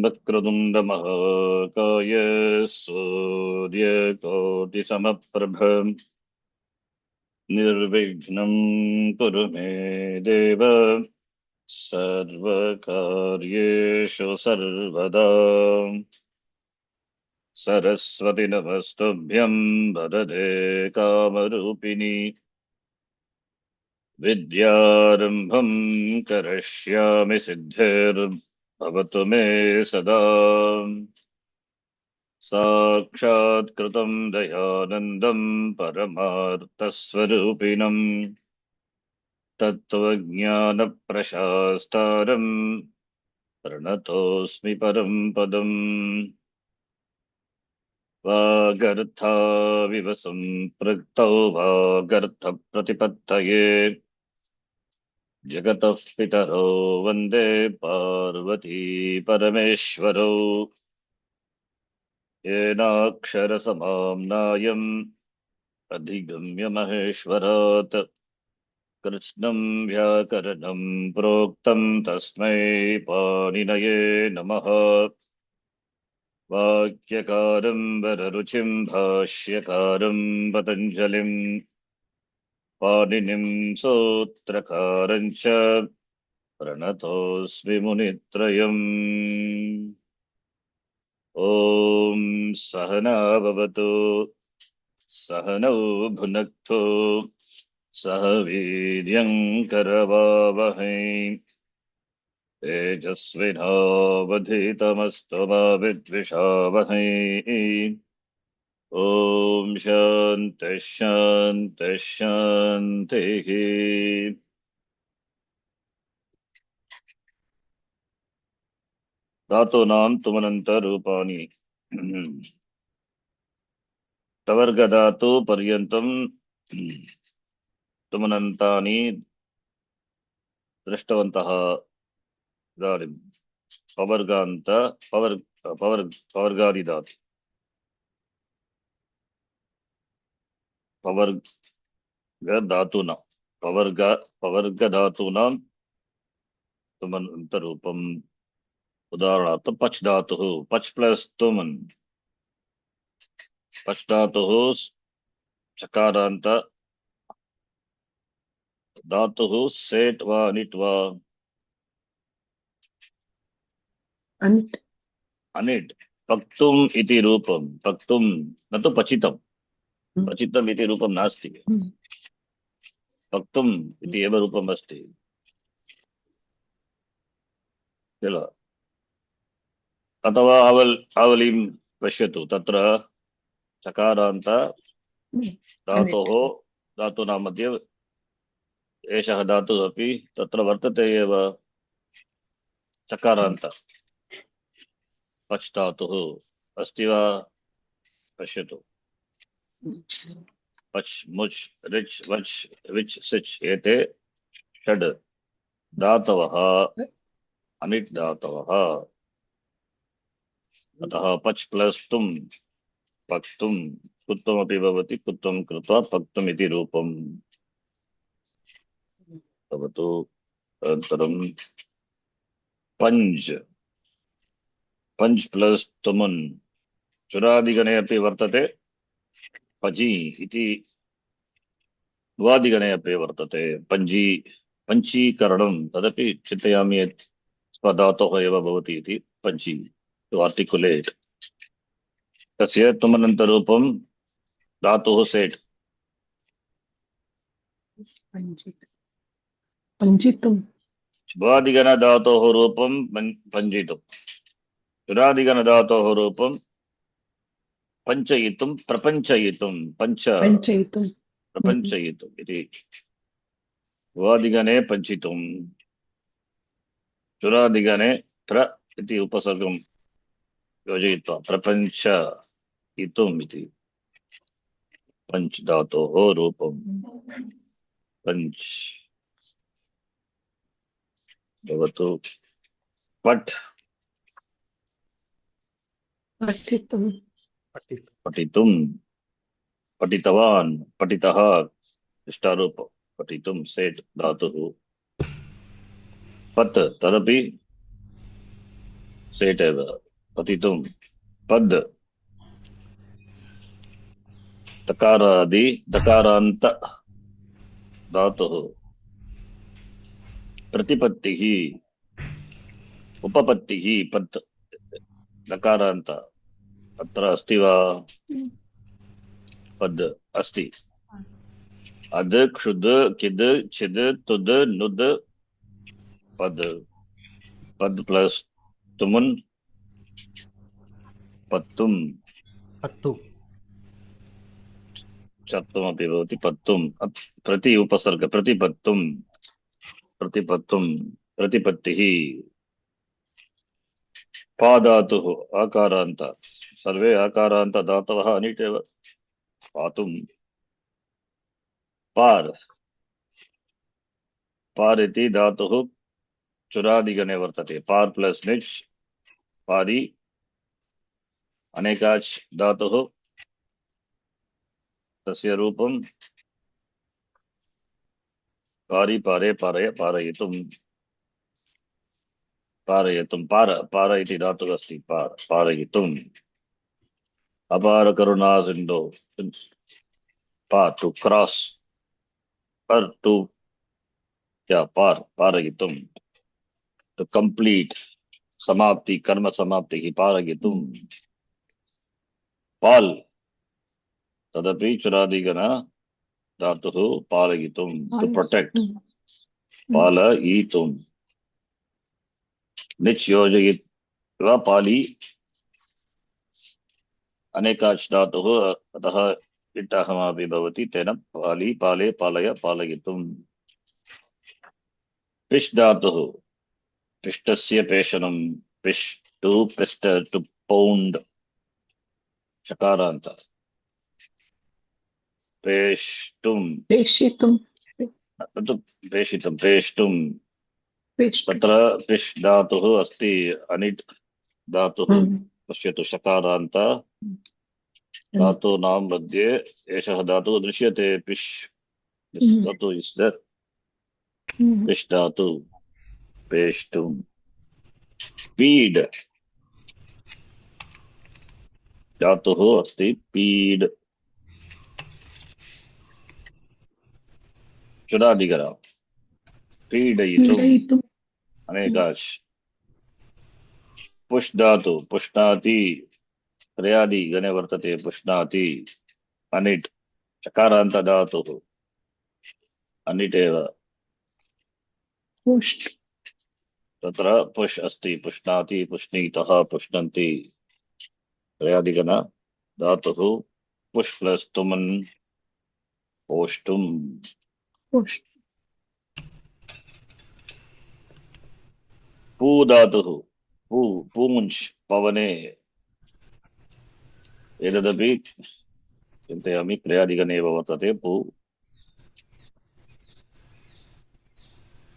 वक्रतुण्डमहाकाय सूर्यकोटिसमप्रभ निर्विघ्नं कुरु मे देव सर्वकार्येषु सर्वदा। सरस्वति नमस्तुभ्यं वरदे कामरूपिणि विद्यारम्भं करिष्यामि सिद्धिर्भवतु मे सदा। साक्षात्कृतं दयानन्दं परमार्थस्वरूपिणं तत्त्वज्ञानप्रशास्तारं प्रणतोऽस्मि परं पदम्। वागर्थाविव सम्पृक्तौ वागर्थप्रतिपत्तये जगतः पितरौ वन्दे पार्वती परमेश्वरौ। येनाक्षरसमाम्नायम् अधिगम्य महेश्वरात् कृत्स्नं व्याकरणं प्रोक्तं तस्मै पाणिनये नमः। वाक्यकारं वररुचिं भाष्यकारं पतञ्जलिं पाणिनिं सूत्रकारं च प्रणतोऽस्मि मुनित्रयम्। ॐ सहना भवतु सहनौ भुनक्तु सह वीर्यं करवावहै तेजस्विनावधीतमस्तु मा विद्विषावहै। ॐ शान्तिः शान्तिः शान्तिः। धातूनां तुमनन्तरूपाणि तवर्गधातु पर्यन्तं तुमनन्तानि दृष्टवन्तः। इदानीं पवर्गान्त पवर्गादिधातु पवर्गधातूनां पवर्गधातूनां तुमनन्तरूपम्। उदाहरणार्थं पच् धातुः, पच् प्लस तुमन्। पच् धातुः चकारान्त धातुः सेट् वा अनिट् वा? अनिट्। अनिट्। पक्तुम् इति रूपं, पक्तुं न तु पचितं। पचितम् इति रूपं नास्ति, पक्तुम् इति एव रूपम् अस्ति किल? अथवा आवलीं पश्यतु, तत्र चकारान्त धातूनां मध्ये एषः धातुः अपि तत्र वर्तते एव, चकारान्त पच् धातुः अस्ति वा? पश्यतु, पच् मुच् रिच् वच् विच् सिच् एते षड् धातवः अनिट् धातवः। अतः पच् प्लस तुम् पक्तुम्, कुत्वमपि भवति, कुत्वं कृत्वा पक्तुम् इति रूपम् भवतु। अनन्तरं पञ्च, पञ्च प्लस तुमुन् चुरादिगणे अपि वर्तते, पजी इति द्वादिगणे अपि वर्तते। पञ्चीकरणं तदपि चिन्तयामि यत् स्वधातोः एव भवति इति। पञ्ची टु आर्टिकुलेट्, तस्य तुमनन्तरूपं धातुः सेट्। पञ्चितुम् द्वादिगणधातोः रूपं पञ्जितुम्, चुरादिगणधातोः रूपं पञ्चयितुं प्रपञ्चयितुं, प्रपञ्चयितुम् इति। द्वादिगणे पञ्चितुं, चुरादिगणे प्र इति उपसर्गं योजयित्वा प्रपञ्चयितुम् इति पञ्च धातोः रूपं पञ्च भवतु। पठ्, पठितुं, पठितवान्, पठितः इष्टारूप, पठितुं सेट् धातुः। पत् तदपि सेट् एव पतितुं पद् तकारादि दकारान्त धातुः प्रतिपत्तिः उपपत्तिः पत् दकारान्त अत्र अस्ति वा पद् अस्ति अद् क्षुद् किद् छिद् तुद् नुद् पद् पद् प्लस तुमुन् पत्तुम् पत्तु चत्वमपि भवति पत्तुम् प्रति उपसर्ग प्रतिपत्तुम् प्रतिपत्तुम् प्रतिपत्तिः पादातुः आकारान्त सर्वे आकारान्त धातवः अनिट् एव पातुम् पार् पार् इति धातुः चुरादिगणे वर्तते पार् प्लस निच् पारि अनेकाच् धातुः तस्य रूपं पारि पारे पारय पारयितुम् पारयितुं पार पार इति धातुः अस्ति पार पारयितुम् अपार करुणा सिन्धो पार टू क्रॉस पर टू क्या पार पारयितुं टू कंप्लीट समाप्ति कर्म समाप्ति की पारयितुं पाल तदपि चुरादिगण धातुः पालयितुं टू प्रोटेक्ट पालयितुं निच् योजयित्वा पाली अनेकाच् धातुः अतः इट्टहमापि भवति तेन पाली पाले पालय पालयितुं पिष् धातुः पिष्टस्य पेषणं पिष् टू पिष्ट टू पौण्ड शकारान्त पेष्टुं पेषितुं तत्तु पेषितं पेष्टुं पेष्टुं तत्र पिष् धातुः अस्ति अनिट् धातुः पश्यतु शकारान्त धातूनां मध्ये एषः धातुः दृश्यते पिष् धातु इस् देर् पिष् धातु पेष्टुं पीड धातुः अस्ति पीड चुरादिगण पीडयितुम् पीडयितुं अनेकाच् पुष् धातु पुष्णाति क्रयादि गणे वर्तते पुष्णाति अनिट् चकारान्त धातुः अनिट् एव पुष्ट तत्र पुष् अस्ति पुष्णाति पुष्णीतः पुष्णन्ति क्रयादिगण धातुः पुष् प्लस तुमन् पोष्टुम् पुष्ट पू धातुः पू पूंच् पवने एतदपि चिन्तयामि क्रयादिगणे एव वर्तते पू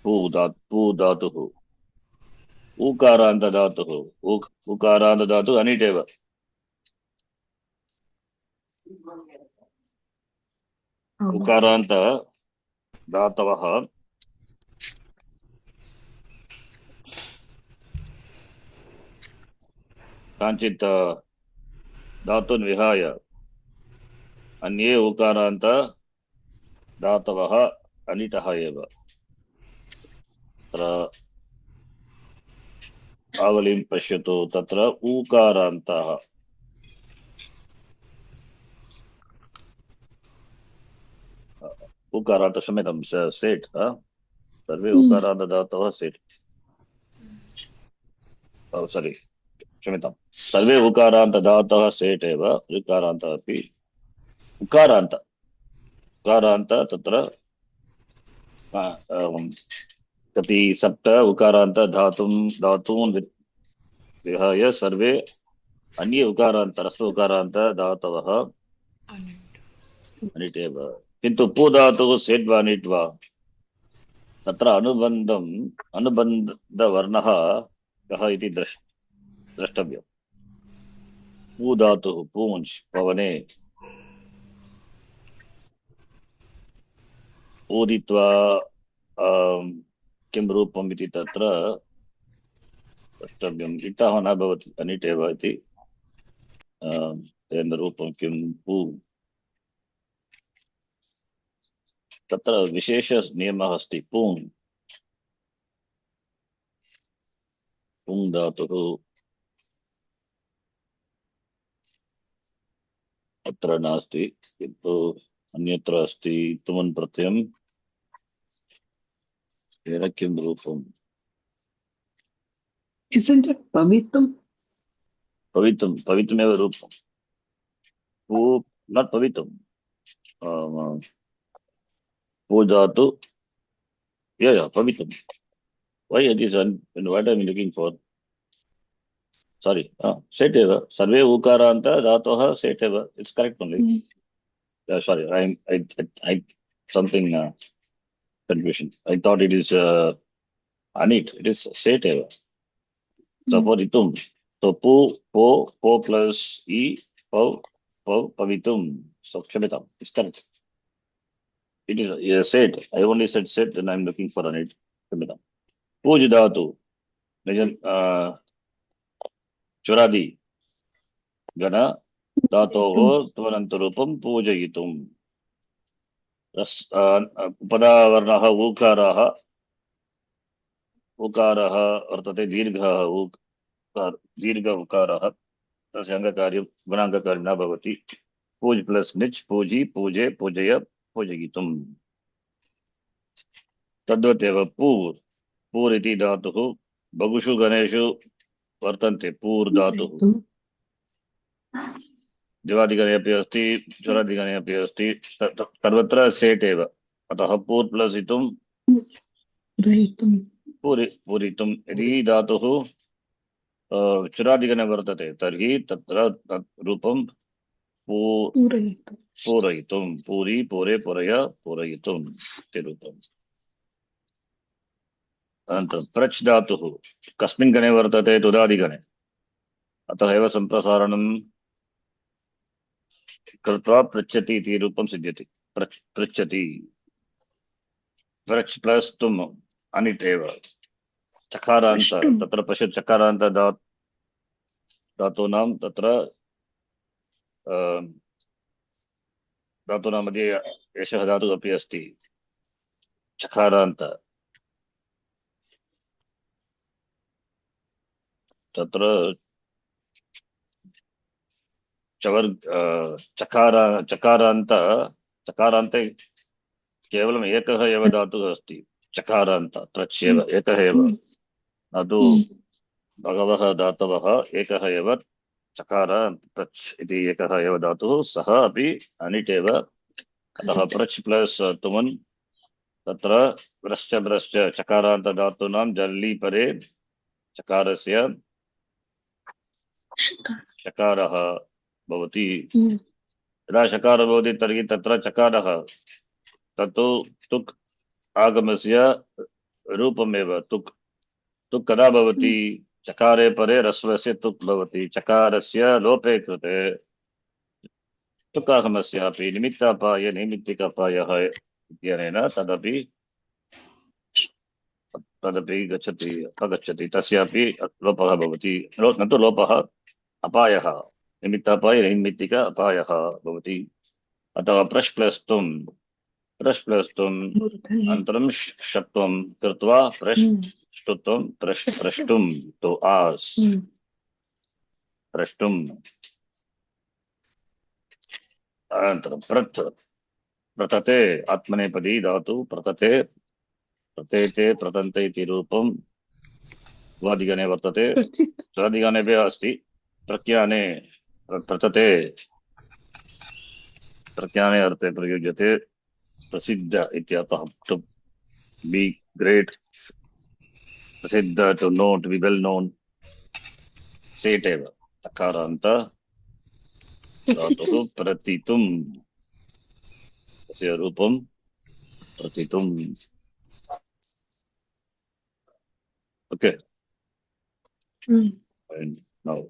पू धातुः ऊकारान्त धातुः ऊकारान्त धातुः अनिट् एव उकारान्त धातवः काञ्चित् धातून् विहाय अन्ये उकारान्त धातवः अनिटः एव तत्र आवलिं पश्यतु तत्र ऊकारान्तः उकारान्त क्षम्यतां सेट् सर्वे उकारान्त धातवः सेट् सारी क्षम्यतां सर्वे उकारान्त धातवः सेट् एव ऋकारान्त अपि उकारान्त उकारान्त तत्र कति सप्त उकारान्त धातून् विहाय सर्वे अन्ये उकारान्त ह्रस्व उकारान्त धातवः अनिट् एव किन्तु पू धातुः सेट् वा निट् वा तत्र अनुबन्धवर्णः कः इति द्रष्टव्यम् पू धातुः पूंच् पवने ऊदित्वा किं रूपम् इति तत्र द्रष्टव्यम् इतः न भवति अनिट् एव इति तेन रूपं किं पू तत्र विशेषनियमः अस्ति पूङ् पुङ् धातुः अत्र नास्ति किन्तु अन्यत्र अस्ति तुमन् प्रत्ययं तेन किं रूपम् Isn't it pavitum? पवित्रमेव रूपं पू नाट् पवित्रं पू धातु पवित्रं why it is what I'm looking for sorry set एव सर्वे उकारान्त धातोः set एव it's correct only sorry I something confusion I thought it is anit it is set एव so for itum so po plus e po pavitum so kshamyatam it's correct it is set I only said set and I'm looking for anit kshamyatam पूज धातु निज चुरादि गण धातोः त्वनन्तरूपं पूजयितुम् उपधावर्णः उकारः वर्तते दीर्घ उकारः तस्य अङ्गकार्यं गुणाङ्गकार्यं न भवति पूज प्लस निच् पूजी पूजे पूजय पूजयितुम् तद्वदेव पूर् इति धातुः बहुषु गणेषु वर्तन्ते पूर् धातुः दिवादिगणे अपि अस्ति चुरादिगणे अपि अस्ति सर्वत्र सेट् एव अतः पूर् प्लस् इतुं पूरितुं यदि धातुः चुरादिगणे वर्तते तर्हि तत्र रूपं पूरयितुं पूरि पूरे पूरय पूरयितुम् इति रूपम् अनन्तरं प्रच् धातुः कस्मिन् गणे वर्तते तुदादिगणे अतः एव सम्प्रसारणं कृत्वा पृच्छति इति रूपं सिद्ध्यति पृच्छति प्रच् प्लस् तुम् अनिट् एव चकारान्त तत्र पश्य चकारान्त धातूनां तत्र धातूनां मध्ये एषः धातुः अपि अस्ति चकारान्त तत्र चकारान्ते केवलम् एकः एव धातुः अस्ति चकारान्त त्रच्येव एकः एव न तु बहवः धातवः एकः एव चकार प्रच् इति एकः एव धातुः सः अपि अनिट् एव अतः प्रच् प्लस् तुमन् तत्र भ्रश्च चकारान्त धातूनां जल्ली परे चकारस्य चकारः भवति यदा चकारः भवति तर्हि तत्र चकारः तत्तु तुक् आगमस्य रूपमेव तुक् कदा भवति चकारे परे रस्वस्य तुक् भवति चकारस्य लोपे कृते तुकागमस्यापि निमित्तापाय नैमित्तिकापायः इत्यनेन तदपि गच्छति अपगच्छति तस्यापि लोपः भवति न तु लोपः अपायः निमित्तापाय नैमित्तिक अपायः भवति अतः प्रश् प्लस् तुम् अनन्तरं षत्वं कृत्वा प्रष्टुत्वं प्रष्टुं तु आस् प्रष्टुम् अनन्तरं प्रतते आत्मनेपदी धातु प्रतते प्रतेते प्रतन्ते इति रूपं वादिगणे वर्तते स्वादिगणे अपि अस्ति प्रज्ञाने प्रतते प्रज्ञाने अर्थे प्रयुज्यते प्रसिद्ध इत्यर्थः टु बी ग्रेट प्रसिद्ध to know to be well known सेट एव तकारान्त धातुः प्रतितुं तस्य रूपं प्रतितुम् ओके नौ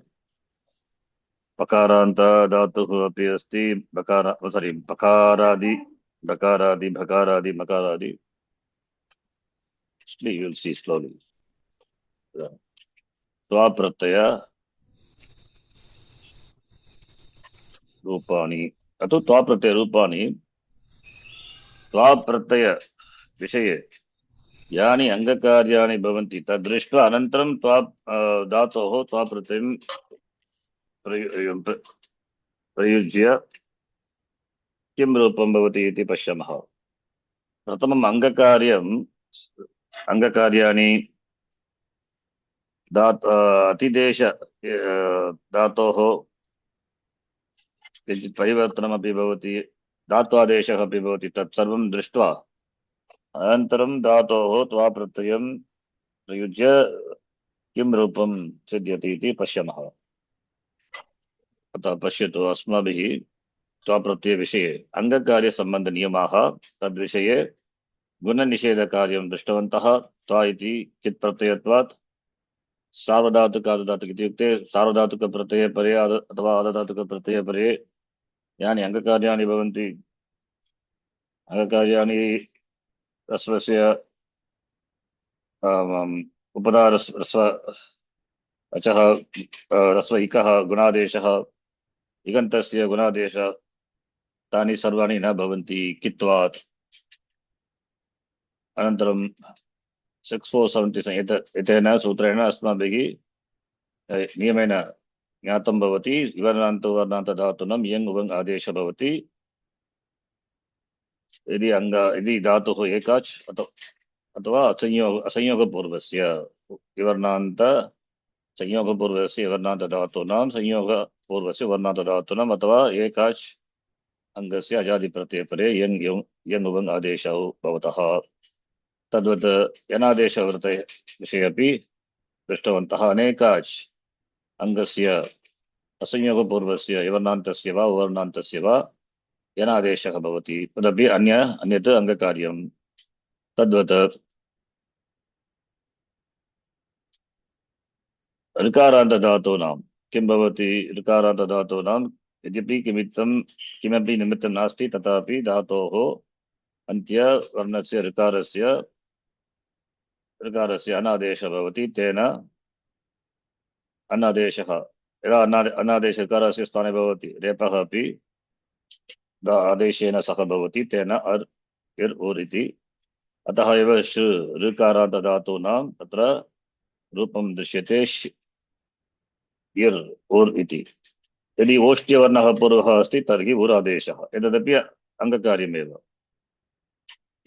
पकारान्त धातुः अपि अस्ति पकारादि डकारादि भकारादि मकारादि you will see slowly त्वा प्रत्यय रूपाणि अतो त्वा प्रत्यय रूपाणि त्वा प्रत्यय विषये यानि अङ्गकार्याणि भवन्ति तद् दृष्ट्वा अनन्तरं त्वा धातोः त्वा प्रत्ययं प्रयुज्य किं रूपं भवति इति पश्यामः। प्रथमम् अङ्गकार्याणि अतिदेश धातोः किञ्चित् परिवर्तनमपि भवति, धात्वादेशः अपि भवति, तत्सर्वं दृष्ट्वा अनन्तरं धातोः त्वा प्रत्ययं प्रयुज्य किं रूपं सिद्ध्यति इति पश्यामः। अतः पश्यतु, अस्माभिः त्वाप्रत्ययविषये अङ्गकार्यसम्बन्धनियमाः तद्विषये गुणनिषेधकार्यं दृष्टवन्तः। त्वा इति कित् प्रत्ययत्वात् सार्वधातुक इत्युक्ते सार्वधातुकप्रत्यये परे अथवा आर्धधातुकप्रत्यये परे यानि अङ्गकार्याणि भवन्ति, अङ्गकार्याणि ह्रस्वस्य उपधारस्व अचः ह्रस्व इकः गुणादेशः, इगन्तस्य गुणादेश, तानि सर्वाणि न भवन्ति कित्वात्। अनन्तरं 6477 एतेन सूत्रेण अस्माभिः नियमेन ज्ञातं भवति, विवर्णान्तवर्णान्तधातूनां यङ् उवङ् आदेशः भवति यदि धातुः एकाच् अथवा असंयोगपूर्वस्य विवर्णान्त संयोगपूर्वस्य विवर्णान्तधातूनां संयोगपूर्वस्य वर्णान्तधातूनाम् अथवा एकाच् अङ्गस्य अजादिप्रत्ययपरे यङ् उवङ् आदेशौ भवतः। तद्वत् यनादेशवृत्ते विषये अपि दृष्टवन्तः। अनेकाच् अङ्गस्य असंयोगपूर्वस्य विवर्णान्तस्य वा उवर्णान्तस्य वा यनादेशः भवति, तदपि अन्यत् अङ्गकार्यं। तद्वत् ऋकारान्तधातूनां किं भवति? ऋकारान्तधातूनां यद्यपि किमपि निमित्तं नास्ति, तथापि धातोः अन्त्यवर्णस्य ऋकारस्य अनादेशः भवति। तेन अनादेशः यदा अनादेश ऋकारस्य स्थाने भवति, रेपः अपि आदेशेन सह भवति, तेन इर् उर् इति। अतः एव ऋकारान्तधातूनां तत्र रूपं दृश्यते इर् उर् इति। यदि ओष्ट्यवर्णः पूर्वः अस्ति तर्हि उरादेशः, एतदपि अङ्गकार्यमेव।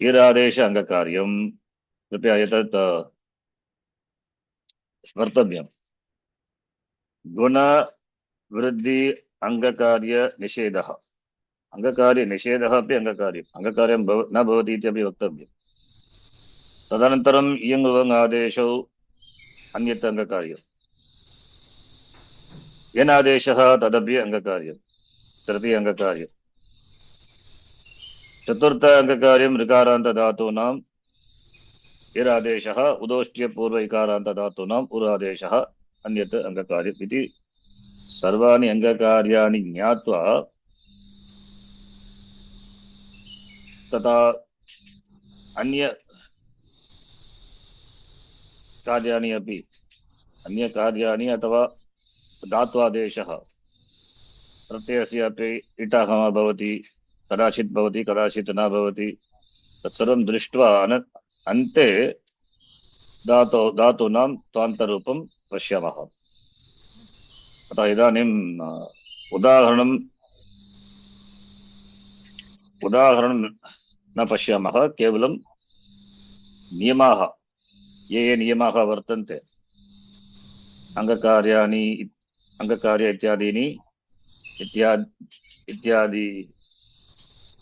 इरादेश अङ्गकार्यं, कृपया एतत् स्मर्तव्यम्। गुणवृद्धि अङ्गकार्यनिषेधः, अङ्गकार्यनिषेधः अपि अङ्गकार्यं न भवति इति अपि वक्तव्यम्। तदनन्तरं यङ् उवङ् आदेशौ अन्यत् अङ्गकार्यं, यनादेशः तदपि अङ्गकार्यं, तृतीय अङ्गकार्यं। चतुर्थ अङ्गकार्यं ऋकारान्तधातूनां इरादेशः, उदोष्ट्यपूर्व इकारान्तधातूनाम् उरादेशः अन्यत् अङ्गकार्यम् इति। सर्वाणि अङ्गकार्याणि ज्ञात्वा तथा अन्यकार्याणि अथवा धात्वादेशः प्रत्ययस्य अपि इटः भवति, कदाचित् भवति कदाचित् न भवति, तत्सर्वं दृष्ट्वा अन्ते धातूनां त्वान्तरूपं पश्यामः। अतः इदानीम् उदाहरणं न पश्यामः, केवलं नियमाः, ये नियमाः वर्तन्ते, अङ्गकार्य इत्यादि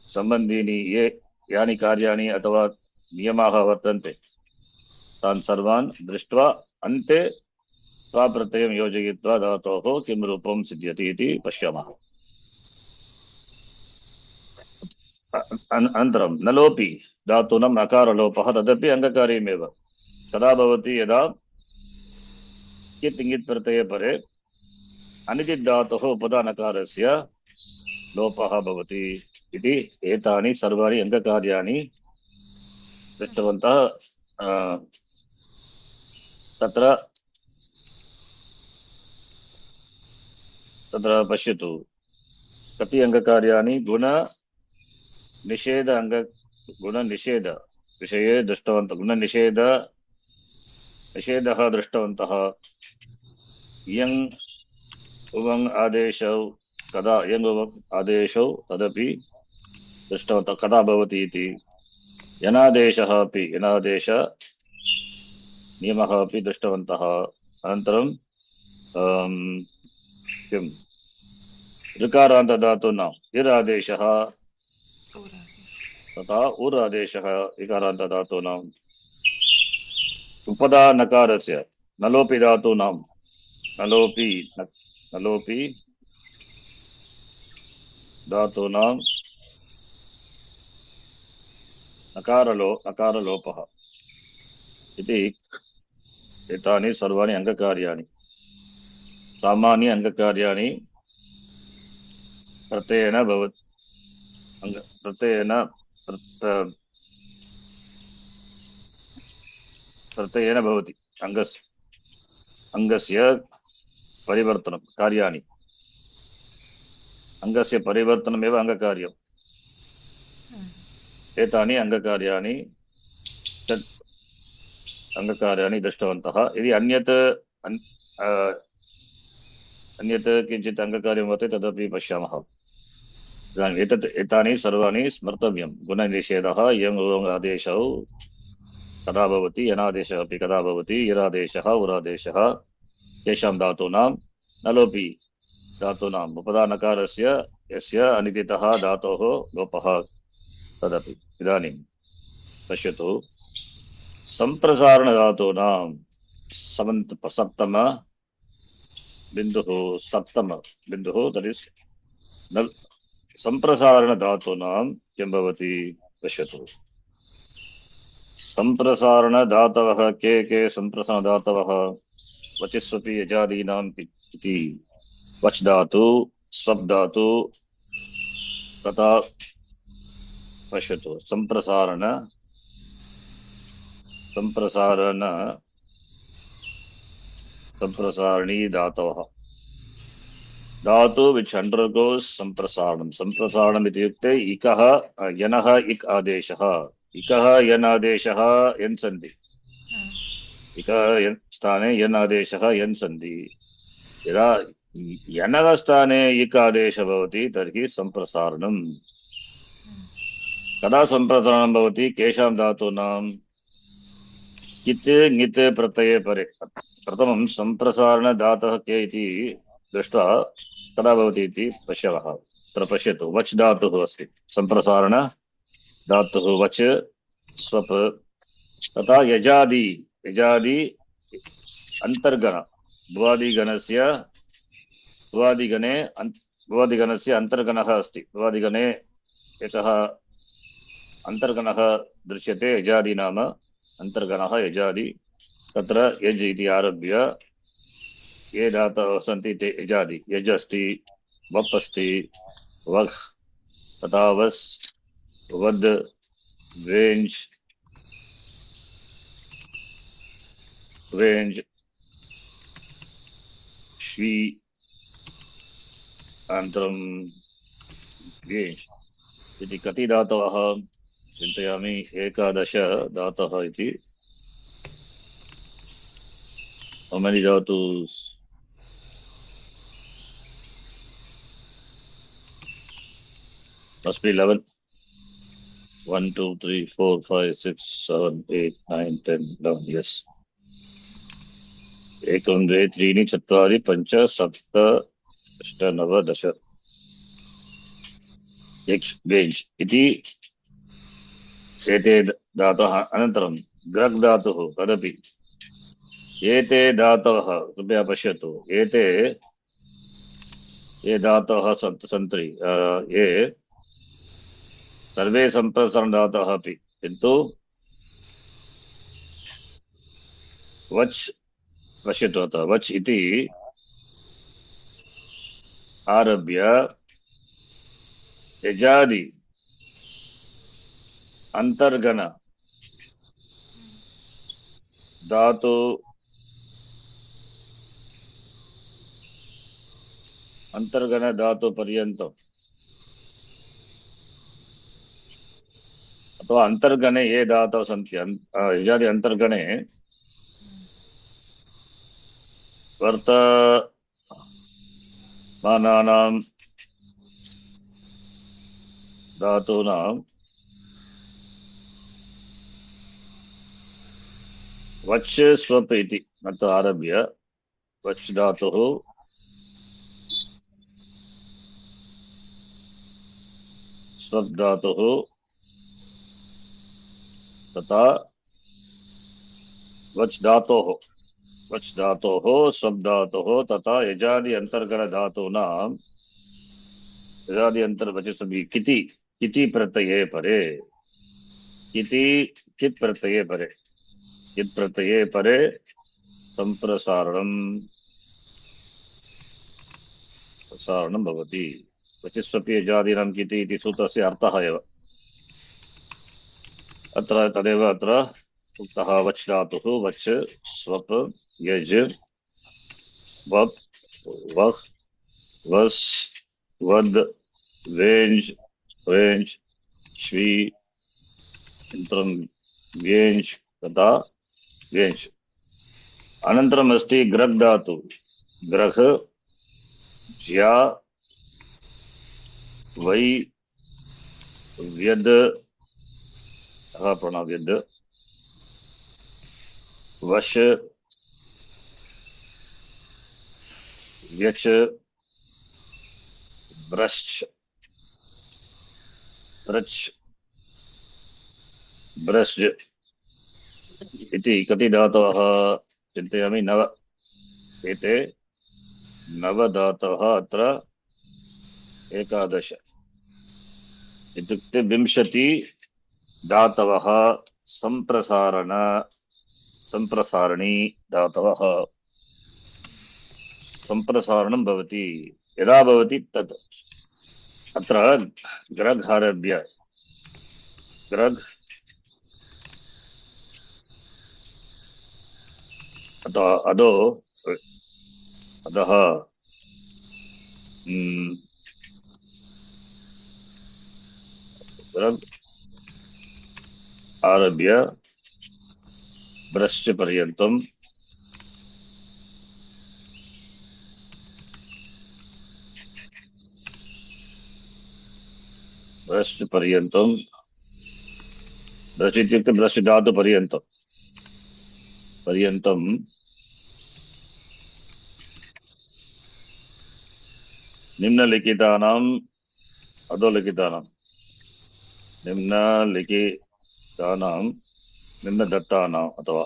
सम्बन्धीनि यानि कार्याणि अथवा नियमाः वर्तन्ते, तान् सर्वान् दृष्ट्वा अन्ते त्वाप्रत्ययं योजयित्वा धातोः किं रूपं सिद्ध्यति इति पश्यामः। अनन्तरं नलोपि धातूनां नकारलोपः, तदपि अङ्गकार्यमेव। कदा भवति? यदा कित् इङ्गित् प्रत्यये परे अनिदित् धातोः उपधानकारस्य लोपः भवति इति। एतानि सर्वाणि अङ्गकार्याणि दृष्टवन्तः। तत्र तत्र पश्यतु कति अङ्गकार्याणि गुणनिषेध गुणनिषेध विषये दृष्टवन्तः निषेधः दृष्टवन्तः इयम् उवङ् आदेशौ कदा इयम् उवङ् आदेशौ तदपि दृष्टवन्तः कदा भवति इति यनादेशः अपि यनादेश नियमः अपि दृष्टवन्तः अनन्तरं किम् ऋकारान्तधातूनां इर् आदेशः तथा उर् आदेशः इकारान्तधातूनाम् उपदा नकारस्य नलोपि धातूनां नलोपि धातूनां नकारलोपः इति एतानि सर्वाणि अङ्गकार्याणि सामान्य अङ्गकार्याणि प्रत्ययेन भवति अङ्गस्य परिवर्तनं कार्याणि अङ्गस्य परिवर्तनमेव अङ्गकार्यम् एतानि अङ्गकार्याणि दृष्टवन्तः यदि अन्यत् किञ्चित् अङ्गकार्यं वर्तते तदपि पश्यामः इदानीम् एतानि सर्वाणि स्मर्तव्यं गुणनिषेधः इयम् उवङ् आदेशौ कदा भवति यनादेशः अपि कदा भवति इरादेशः उरादेशः तेषां धातूनां नलोपि धातूनाम् उपदानकारस्य यस्य अनिदितः धातोः लोपः तदपि इदानीं पश्यतु सम्प्रसारणधातूनां सप्तम बिन्दुः दट् इस् सम्प्रसारणधातूनां किं भवति पश्यतु सम्प्रसारणधातवः के सम्प्रसारणधातवः वचिस्वपि यजादीनाम् इति वच् धातु स्वप् धातु तथा पश्यतु सम्प्रसारणी धातवः धातु which undergoes सम्प्रसारणम् इत्युक्ते इकः यनः इक् आदेशः इकः यन् आदेशः यन् सन्ति इकः यन् स्थाने यन् आदेशः यन् सन्ति यदा यनः स्थाने इक् आदेशः भवति तर्हि सम्प्रसारणम् कदा सम्प्रसारणं भवति केषां धातूनां कित् ङित् प्रत्यये परे प्रथमं सम्प्रसारणधातः के इति दृष्ट्वा कदा भवति इति पश्यामः अत्र पश्यतु वच् धातुः अस्ति सम्प्रसारण धातुः वच् स्वप् तथा यजादि अन्तर्गण भुवादिगणस्य अन्तर्गणः अस्ति भुवादिगणे एकः अन्तर्गणः दृश्यते यजादि नाम अन्तर्गणः यजादि तत्र यज् इति आरभ्य ये धातवः सन्ति ते यजादि यज् अस्ति वप् अस्ति वह् तथा वस् वद् वेञ्ज् श्वी अनन्तरं वेञ्ज् इति कति धातवः चिन्तयामि 11 धातवः इति how many dhatus must be 11 1 2 3 4 5 6 7 8 9 10 11 yes 1 2 3 4 5 7 8 9 10 X बेञ्ज् इति एते धातवः अनन्तरं ग्रग् धातुः तदपि एते धातवः कृपया पश्यतु ये धातवः सन्ति ये सर्वे सम्प्रसारणधातवः अपि किन्तु वच् पश्यतु अतः वच् इति आरभ्य यजादि अंतर्गण धातु अंतर्गण धातु पर्यन्तम् अथवा अंतर्गणे ये धातवः सन्ति यजादि अंतर्गणे वर्तमानानां धातूनां वच् स्वप् इति अत्र आरभ्य वच् धातुः स्वप् धातुः तथा वच् धातोः स्वप् धातोः तथा यजादि अंतर्गण धातूनां यजादि अंतर्वचसि किति प्रत्यये परे किति कित् प्रत्यये परे कित् प्रत्यये परे प्रसारणं भवति वचस्वपि यजादीनां किति इति सूत्रस्य अर्थः एव अत्र तदेव अत्र उक्तः वच् धातुः वच् स्वप् यज् वप् वह् वस् वद् वेञ् वेञ् श्वी अनन्तरं व्येञ् तथा व्येञ् अनन्तरम् अस्ति ग्रग् धातु ग्रह् ज्या वै व्यद् प्रणव्यद् वश व्यच ब्रश्च ब्रच ब्रश् इति कति धातवः चिन्तयामि 9 एते 9 धातवः अत्र 11 इत्युक्ते 20 धातवः सम्प्रसारणी धातवः सम्प्रसारणं भवति यदा भवति तत् अत्र ग्रग् आरभ्य ग्रग् अधः ग्रग् आरभ्य ब्रश्च पर्यन्तं ब्रश् पर्यन्तं ब्रश् इत्युक्ते ब्रश् धातु पर्यन्तं निम्नलिखितानाम् अधोलिखितानां निम्नदत्तानाम् अथवा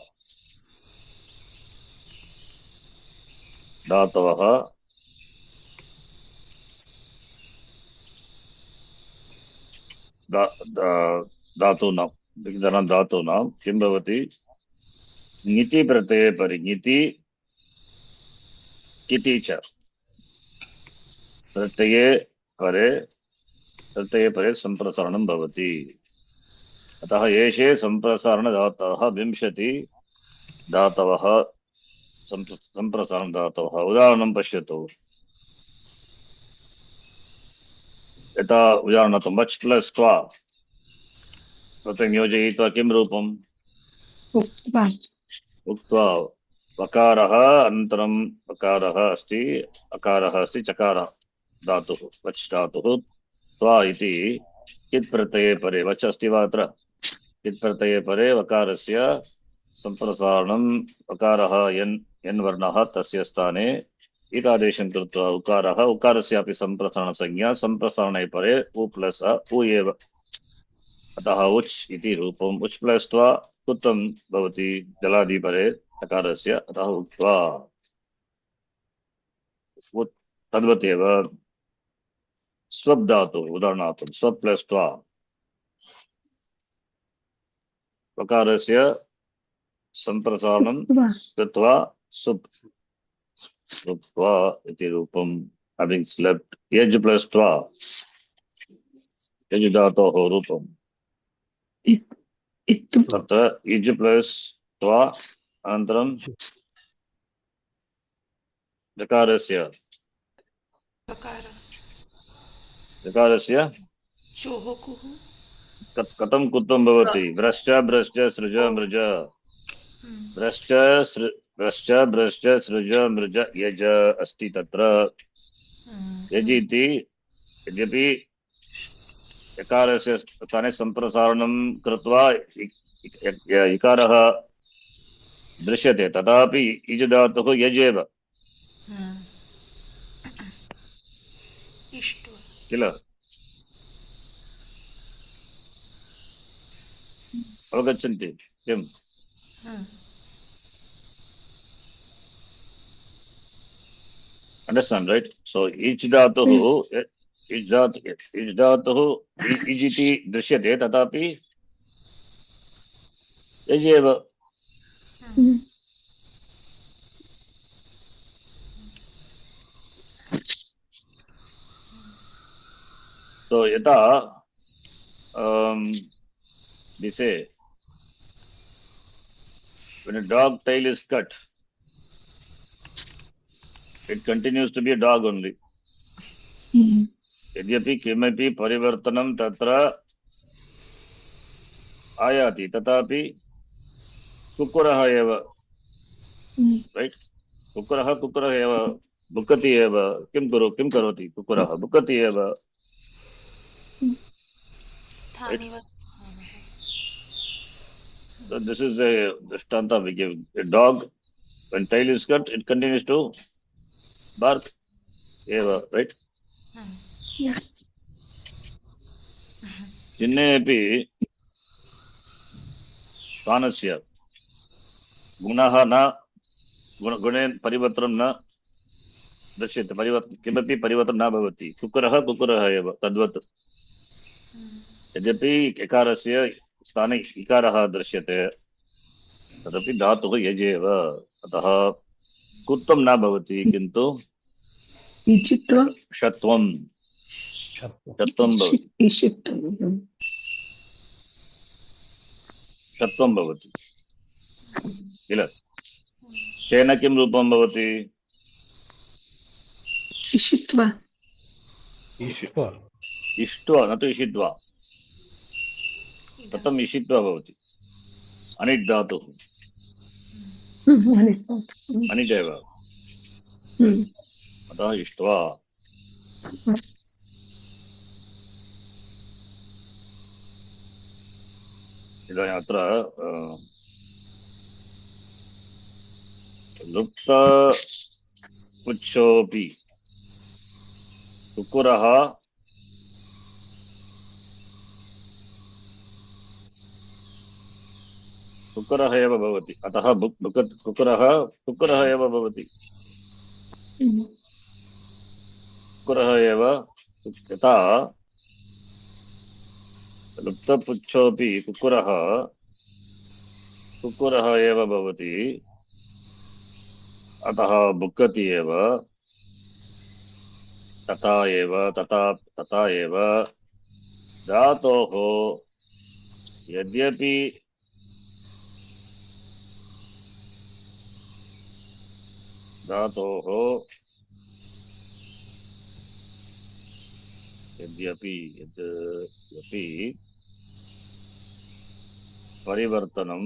धातवः धातूनां किं भवति ङिति प्रत्यये परि ङिति किति च प्रत्यये परे सम्प्रसारणं भवति अतः एषे सम्प्रसारण धातवः 20 धातवः सम्प्रसारण धातवः उदाहरणं पश्यतु यथा उदाहरणार्थं वच् प्लस् त्वा प्रत्ययं योजयित्वा किं रूपम् उक्त्वा वकारः अनन्तरं वकारः अस्ति अकारः अस्ति चकार धातुः वच् धातुः त्वा इति कित् प्रत्यये परे वच् अस्ति वा अत्र कित् प्रत्यये परे वकारस्य सम्प्रसारणं वकारः यन् वर्णः तस्य स्थाने ईकादेशं कृत्वा उकारः उकारस्यापि सम्प्रसारणसंज्ञा सम्प्रसारणे परे उ प्लस् उ एव अतः उच् इति रूपम् उच् प्लस् त्वा कुत्रं भवति जलादि परे तकारस्य अतः उक्त्वा तद्वत् एव स्वप् धातु उदाहरणार्थं स्वप् प्लस् त्वा वकारस्य सम्प्रसारणं कृत्वा सुप् सुप्त्वा इति रूपं having slept यज् प्लस् त्वा यज् धातोः रूपम् तत्र यज् प्लस् त्वा अनन्तरं जकारस्य ककार यकारस्य चोः कुः कथं कुत्वं भवति? भ्रश्च भ्रश्च सृज मृज, भ्रश्च भ्रश्च भ्रश्च सृज मृज यज अस्ति तत्र। यज इति यद्यपि यकारस्य स्थाने सम्प्रसारणं कृत्वा इकारः दृश्यते, तथापि इज धातुः यज एव इष्ट्वा किल? अवगच्छन्ति किम्? Understand, right? So each dhatuh is धातुः इज इति दृश्यते, तथापि यज एव। So यथा we say when a dog tail is cut, it continues to be a dog only. यद्यपि किमपि परिवर्तनं तत्र आयाति, तथापि कुक्कुरः एव, राइट? कुक्कुरः कुक्कुरः एव, भुक्कति एव। किं करोति? कुक्कुरः भुक्कति एव, right? So this is a drishtanta we give. A dog, when tail is cut, it continues to bark eva, right? Yes. चिन्नेपि श्वानस्य गुणः न गुणे परिवर्तनं न दृश्यते, किमपि परिवर्तनं न भवति। कुक्कुरः कुक्कुरः एव, तद्वत् यद्यपि एकारस्य स्थाने इकारः दृश्यते, तदपि धातुः यज एव, अतः कुत्वं न भवति, किन्तु इचित्वा षत्वं भवति, षत्वं भवति किल? तेन किं रूपं भवति? इषित्वा इष्ट्वा, न तु इषित्वा। कथम् इषित्वा भवति? अनिट् धातुः, अनिट् एव, अतः इष्ट्वा। इदानीम् अत्र लुप्त पुच्छोऽपि कुक्कुरः कुक्कुरः एव भवति, अतः कुक्कुरः एव भवति, कुक्कुरः एव। यथा लुप्तपुच्छोऽपि कुक्कुरः एव भवति, अतः भुक्कति एव, तथा एव धातोः यद्यपि परिवर्तनं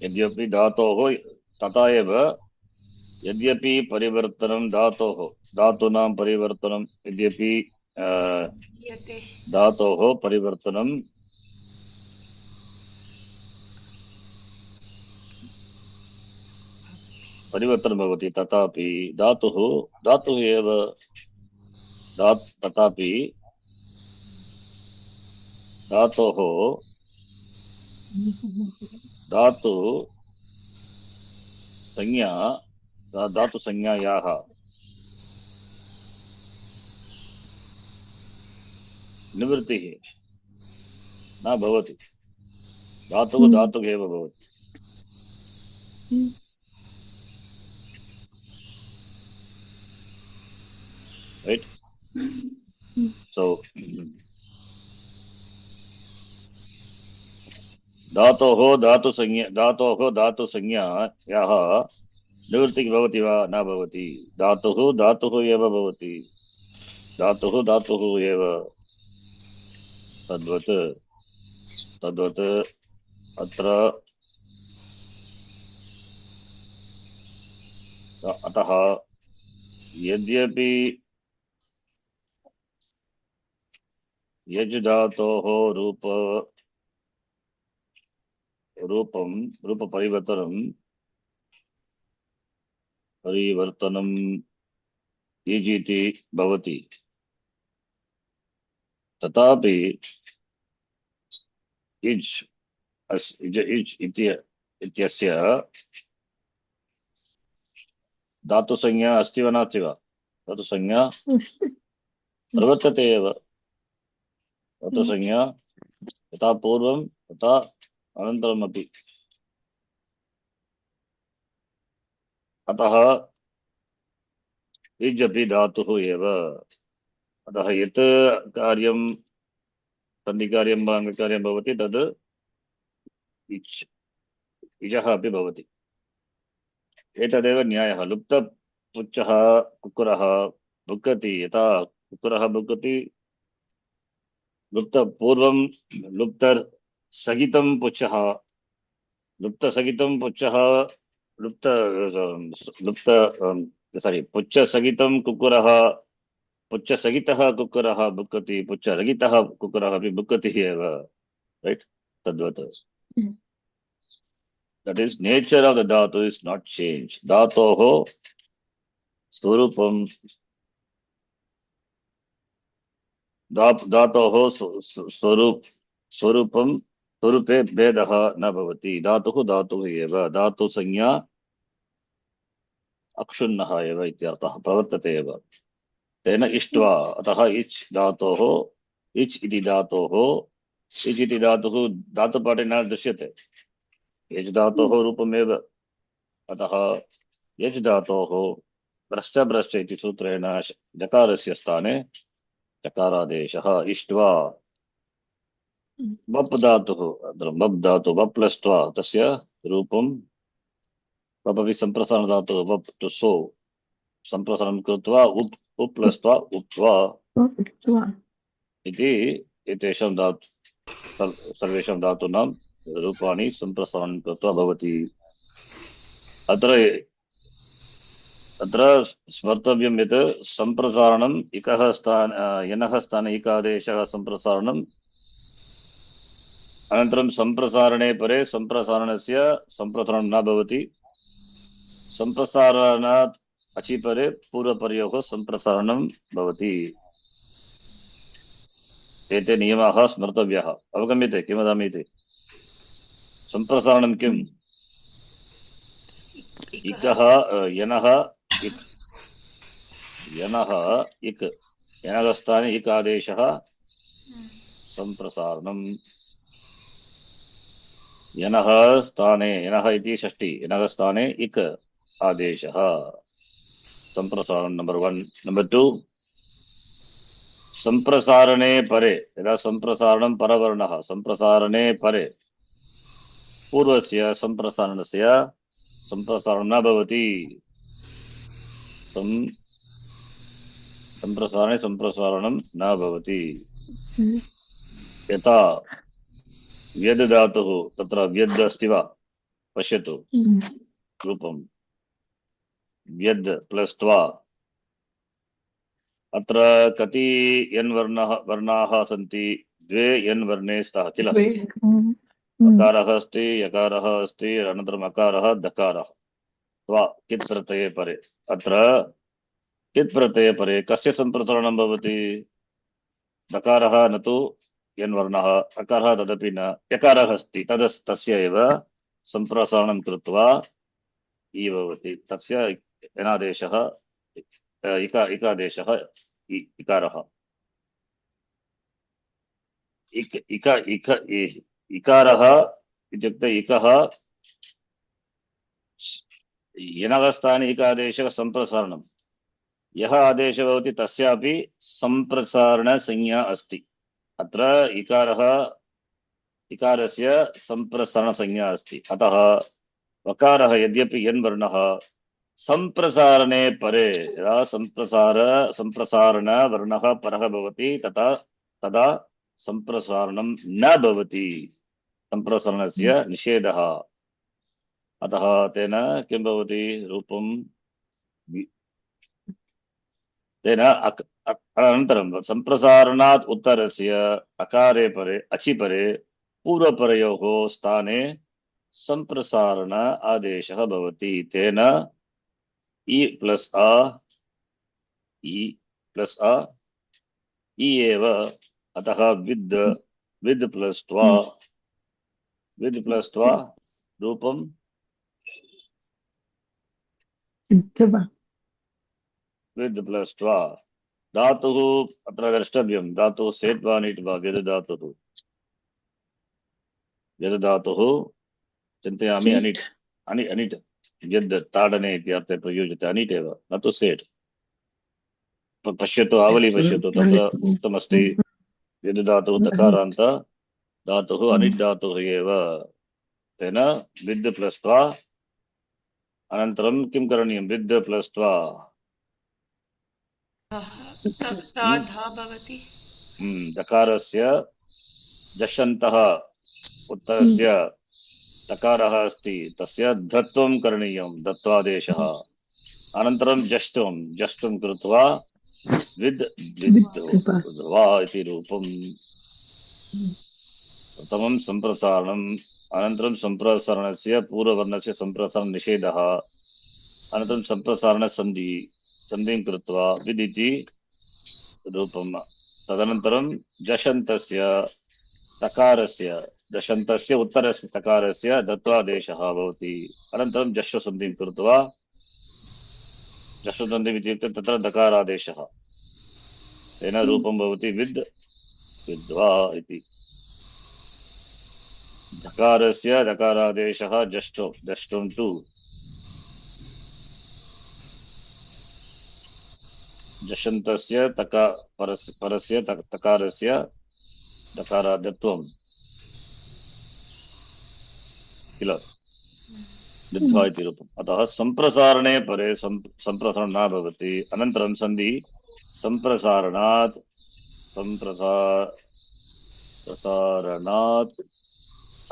यद्यपि धातोः, तथा एव यद्यपि परिवर्तनं धातूनां परिवर्तनं, यद्यपि धातोः परिवर्तनं भवति, तथापि धातुः एव, तथापि धातोः धातु संज्ञायाः निवृत्तिः न भवति, धातुः एव भवति। Right? So धातोः धातुसंज्ञा याः निवृत्तिः भवति वा न भवति। धातुः धातुः एव भवति। धातुः धातुः एव। तद्वत् तद्वत् अत्र अतः यद्यपि यज् धातोः परिवर्तनं यजिति भवति, तथापि इज् इत्यस्य धातुसंज्ञा अस्ति वा नास्ति वा? धातुसंज्ञा प्रवर्तते एव। धातुसंज्ञा यथा पूर्वं तथा अनन्तरमपि। अतः इज् अपि धातुः एव। अतः यत् कार्यं सन्धिकार्यं वा अङ्गकार्यं भवति तद् इजः अपि भवति। एतदेव न्यायः। लुप्तपुच्छः कुक्कुरः भुक्कति। यथा कुक्कुरः भुक्कति, लुप्तपूर्वं लुप्तसहितं पुच्छः लुप्त लुप्त पुच्छसहितं कुक्कुरः पुच्छसहितः कुक्कुरः भुक्कति, पुच्छरहितः कुक्कुरः अपि भुक्कति एव। रैट्? तद्वत्। That is, nature of the dhatu is not changed. Dhatoho swarupam धातोः स्वरूपं स्वरूपे भेदः न भवति। धातुः धातुः एव। धातुसंज्ञा अक्षुण्णः एव इत्यर्थः, प्रवर्तते एव। तेन इष्ट्वा। अतः इच् इति धातुः धातुपाठे न दृश्यते। यज् धातोः रूपमेव। अतः यज् धातोः भ्रष्ट इति सूत्रेण जकारस्य स्थाने चकारादेशः इष्ट्वा। बप् धातुः बप् धातु बप् प्लस्त्वा तस्य रूपं बप् अपि सम्प्रसारण धातुः बप् टु सो सम्प्रसारणं कृत्वा उप् प्लस्त्वा उक्त्वा इति एतेषां सर्वेषां धातूनां रूपाणि सम्प्रसारणं कृत्वा भवति। अत्र स्मर्तव्यं यत् सम्प्रसारणम् इकः यनः स्थाने इकादेशः सम्प्रसारणम् अनन्तरं सम्प्रसारणे परे सम्प्रसारणस्य सम्प्रसारणं न भवति। सम्प्रसारणात् अचि परे पूर्वपरयोः सम्प्रसारणं भवति। एते नियमाः स्मर्तव्याः। अवगम्यते किं वदामि इति? सम्प्रसारणं किम्? इकः यनः इक् यनः स्थाने इक् आदेशः सम्प्रसारणम्। यनः इति षष्ठी। यनः स्थाने इक् आदेशः सम्प्रसारणं नंबर 1। नंबर 2, सम्प्रसारणे परे यदा सम्प्रसारणं परवर्णः सम्प्रसारणे परे पूर्वस्य सम्प्रसारणस्य सम्प्रसारणं न भवति। सम्प्रसारणे सम्प्रसारणं न भवति। यथा व्यद् धातुः, तत्र व्यद् अस्ति वा? पश्यतु रूपं व्यद् प्लस् त्वा। अत्र कति यन् वर्णाः सन्ति? 2 यन् वर्णे स्तः किल? अकारः अस्ति, यकारः अस्ति, अनन्तरम् अकारः, दकारः। त्वा कित् प्रत्यये परे। अत्र कित् प्रत्यये परे कस्य सम्प्रसारणं भवति? दकारः न तु यन् वर्णः, अकारः तदपि न, यकारः अस्ति तस्य एव सम्प्रसारणं कृत्वा इ भवति। तस्य यनादेशः इकादेशः इकारः। इकारः इत्युक्ते इकः यनः स्थाने इकादेशः सम्प्रसारणं। यः आदेशः भवति तस्यापि सम्प्रसारणसंज्ञा अस्ति। अत्र इकारः इकारस्य संप्रसारणसंज्ञा अस्ति। अतः वकारः यद्यपि यन् वर्णः संप्रसारणे परे यदा संप्रसारण वर्णः परः भवति तदा संप्रसारणं न भवति, संप्रसारणस्य निषेधः। अतः तेन किं भवति रूपं तेन अनन्तरं संप्रसारणात् उत्तरस्य अकारे परे अचि परे पूर्वपरयोः स्थाने संप्रसारण आदेशः भवति। तेन इ प्लस अ इ एव। अतः विद प्लस त्वा रूपं विद्ध्वा विद प्लस त्वा। धातुः अत्र द्रष्टव्यं, धातुः सेट् वा नीट् वा। यद् धातुः चिन्तयामि सेट्। अनिट् अनिट् यद् ताडने इत्यर्थे प्रयुज्यते अनिट् एव, न तु सेट्। पश्यतु आवली पश्यतु, तत्र उक्तमस्ति यद् धातुः दकारान्त धातुः अनिट् धातुः एव। तेन विद् प्लस त्वा अनन्तरं किं करणीयं? विद् प्लस त्वा दकारस्य जषन्तः उत्तरस्य तकारः अस्ति, तस्य धत्वं करणीयं, दत्वादेशः। अनन्तरं जष्टुं कृत्वा विद् वा इति रूपं। प्रथमं संप्रसारणम्, अनन्तरं संप्रसारणस्य पूर्ववर्णस्य संप्रसारण निषेधः, अनन्तरं संप्रसारणसन्धिं कृत्वा विद् इति रूपं। तदनन्तरं जषन्तस्य तकारस्य दशन्तस्य उत्तरस्य तकारस्य दत्वादेशः भवति। अनन्तरं जश्वसन्धिं कृत्वा, जश्वसन्धिम् इत्युक्ते तत्र दकारादेशः, तेन रूपं भवति विद्वा इति। धकारस्य दकारादेशः जष्टुं तु जषन्तस्य परस्य तकारस्य दकारादत्वं किल दित्वा इति रूपम्। अतः संप्रसारणे परे संप्रसारणं न भवति। अनन्तरं सन्धि संप्रसारणात्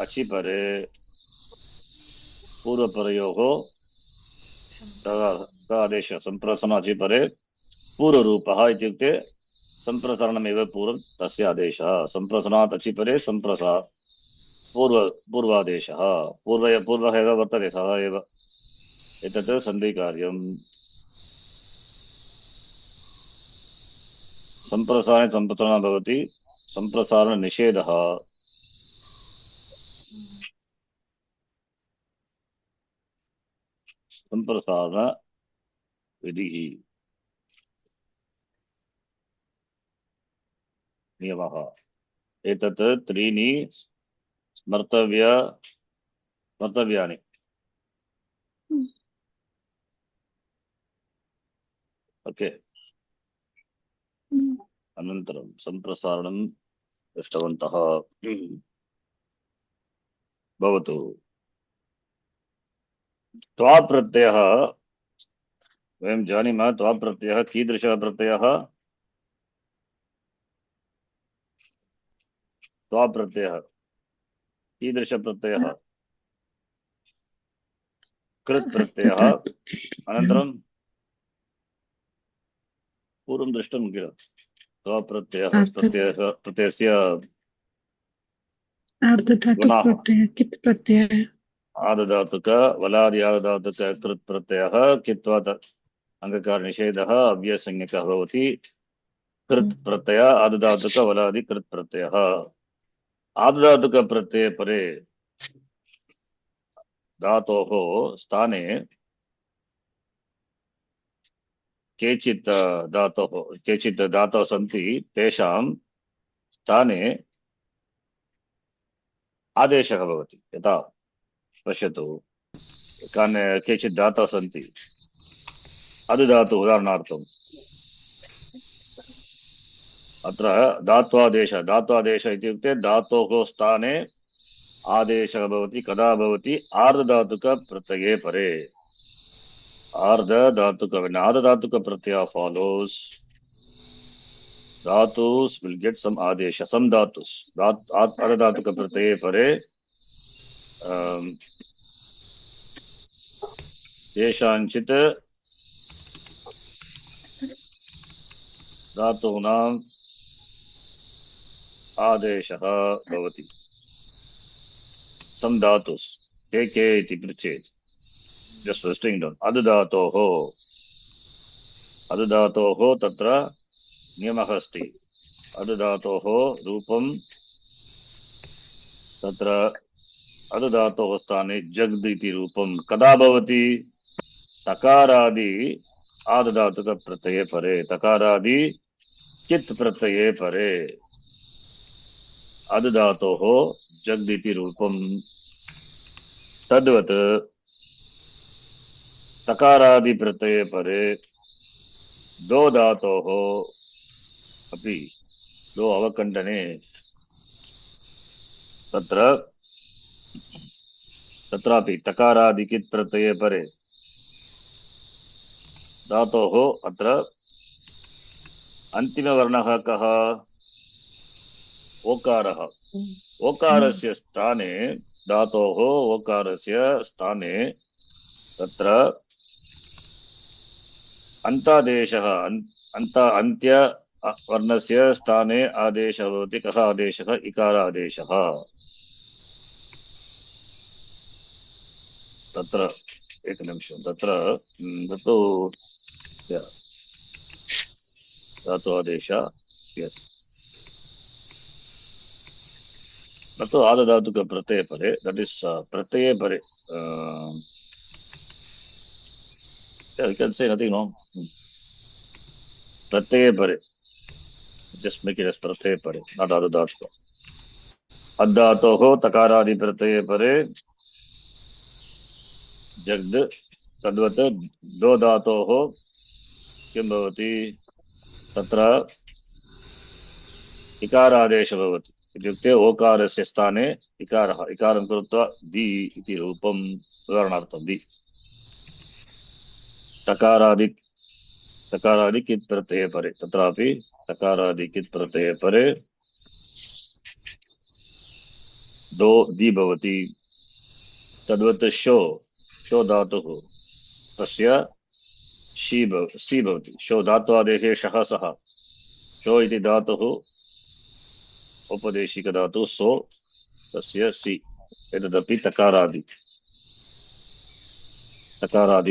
अचि परे पूर्वपरयोः आदेश संप्रसारणाचि परे पूर्वरूपः इत्युक्ते संप्रसारणमेव पूर्वं तस्य आदेशः। संप्रसारणात् अचि परे पूर्वादेशः, पूर्वः एव वर्तते, सः एव। एतत् सन्धिकार्यम्। संप्रसारणे संप्रसारणं भवति, संप्रसारणनिषेधः। संप्रसारणविधिः नियमः। एतत् त्रीणि स्मर्तव्यानि। ओके। अनन्तरं संप्रसारणं दृष्टवन्तः। भवतु। त्वा प्रत्ययः वयं जानीमः। त्वा प्रत्ययः कीदृशः प्रत्ययः? त्वा प्रत्ययः कीदृश प्रत्ययः? कृत् प्रत्ययः। अनन्तरं पूर्वं दृष्टं किल त्वा प्रत्ययस्य कित् प्रत्ययः आदधातुक वलादि आदधातुक कृत् प्रत्ययः कित्वा अङ्गकार निषेधः अव्ययसंज्ञकः भवति। कृत् प्रत्यय आदधातुक वलादि कृत् प्रत्ययः। आदधातुक प्रत्यय परे धातोः स्थाने केचित् धातवः सन्ति, तेषां स्थाने आदेशः भवति। यथा पश्यतु, केचित् धातवः सन्ति। अदुधातु उदाहरणार्थम् अत्र धात्वादेश इत्युक्ते धातोः स्थाने आदेशः भवति कदा भवति आर्धधातुक प्रत्यये परे आर्धधातुक when आर्धधातुक Pratyaya follows dhatus will get some adesha some dhatus आर्धधातुक प्रत्यये परे केषाञ्चित् धातूनाम् आदेशः भवति some dhatus के इति पृच्छेत् just listing down अदधातोः तत्र नियमः अस्ति अदधातोः रूपं तत्र अदधातोः स्थाने जग्द इति रूपं कदा भवति तकारादि आदधातुक प्रत्यये परे तकारादि कित् प्रत्यये परे अदधातोः जग्द इति रूपं तद्वत् तकारादि प्रत्यये परे दो धातोः अपि दो अवकण्डने तत्रापि तकारादिकित् प्रत्यये परे धातोः अत्र अन्तिमवर्णः कः ओकारः ओकारस्य स्थाने धातोः ओकारस्य स्थाने तत्र अन्तादेशः अन्त्य वर्णस्य स्थाने आदेशः भवति कः आदेशः इकार आदेशः तत्र एकनिमिषं तत्र तत्तु धातु आदेश यस् तत्तु आदधातुक प्रत्यये परे दट् इस् प्रत्यये परे you can say nothing wrong pratyaya pare just make it as pratyaya pare not adadhatu addhatoh takaradi pratyaya pare jagd तद्वत् दो धातोः किं भवति तत्र इकारादेशः भवति इत्युक्ते ओकारस्य स्थाने इकारः इकारं कृत्वा दि इति रूपं उदाहरणार्थं दि तकारादि कित् प्रत्यये परे तत्रापि तकारादि कित् प्रत्यये परे दो दि भवति तद्वत् शो धातुः तस्य सी भवति शो धातु आदेशे शः सः शो इति धातुः औपदेशिक धातुः सो तस्य सी एतदपि तकारादि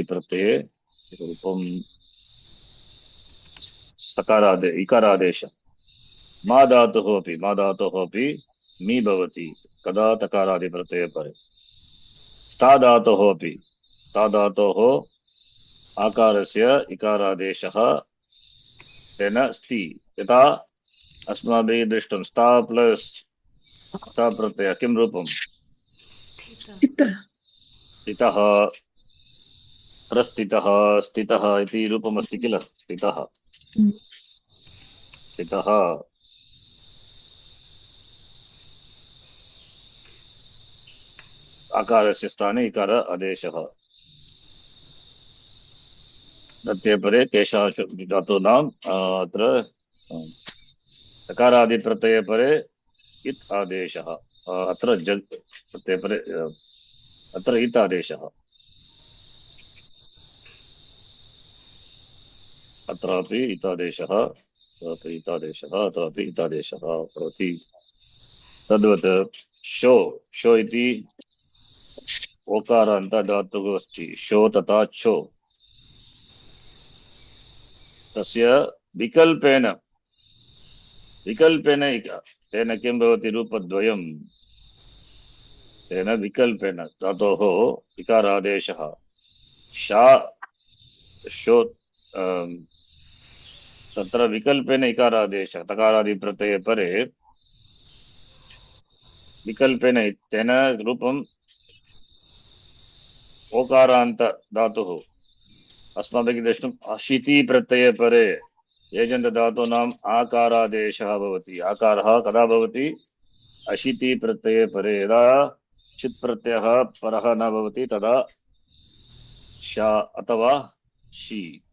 प्रत्यये रूपं सकारादे इकारादेश मा धातुः अपि मी भवति कदा तकारादि प्रत्यये परे स्था धातुः अपि स्था धातोः आकारस्य इकारादेशः तेन स्ति यथा अस्माभिः दृष्टं स्था प्लस् स्था प्रत्यय किं रूपं स्थितः प्रस्थितः स्थितः इति रूपम् अस्ति किल स्थितः आकारस्य स्थाने इकार आदेशः प्रत्यये परे केषाञ्चित् धातूनाम् अत्र तकारादि प्रत्यये परे इत् आदेशः अत्र जग् प्रत्यये परे अत्र इत् आदेशः अत्रापि इतादेशः अत्रापि इतादेशः भवति तद्वत् शो इति ओकारान्त धातुः अस्ति शो तथा छो तस्य विकल्पेन तेन किं भवति रूपद्वयं तेन विकल्पेन धातोः इकारादेशः शो तत्र विकल्पेन इकारादेशः तकारादि प्रत्यये परे विकल्पेन तेन रूपम् ओकारान्त धातुः अस्माभिः दृष्टम् अशिति प्रत्यये परे एजन्त धातूनाम् आकारादेशः भवति आकारः कदा भवति अशिति प्रत्यये परे यदा चित् प्रत्ययः परः न भवति तदा शा अथवा शी,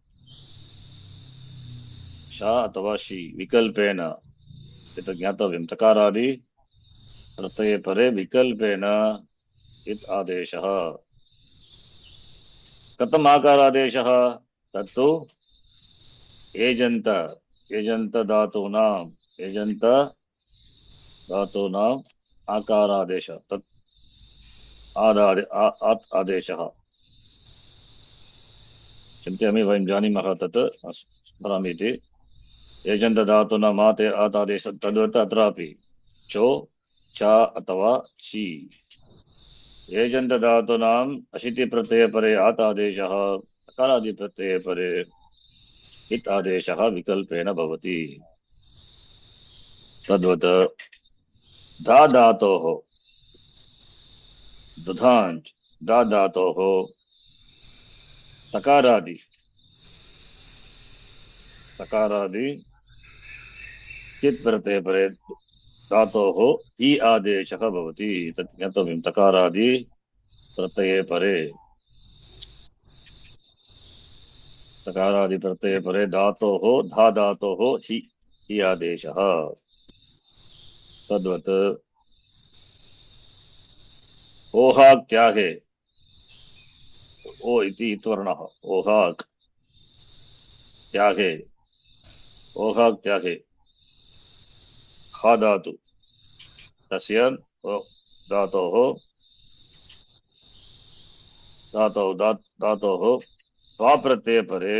शा अथवा शी विकल्पेन एतत् ज्ञातव्यं। तकारादि प्रत्यये परे विकल्पेन इत् आदेशः। कथम् आकारादेशः? तत्तु एजन्त एजन्त धातूनाम् आकारादेश तत् आदेशः। चिन्तयामि, वयं जानीमः तत् स्मरामि इति। एजन्त धातूनाम् आतादेश तद्वत् अत्रापि चो च अथवा ची। एजन्त धातूनाम् अशिति प्रत्यये परे आतादेशः, अकारादि प्रत्यये परे इत् आदेशः विकल्पेन भवति। तद्वत् धा धातोः दुधाञ्च धा धातोः तकारादि चित् प्रत्यये परे धातोः हि आदेशः भवति। तत् ज्ञातव्यं। तकारादि प्रत्यये परे धातोः धा धातोः हि आदेशः। तद्वत् ओहाक् त्यागे ओ इति इत्वर्णः ओहाक् त्यागे हा धातु तस्य धातोः त्वा प्रत्यये परे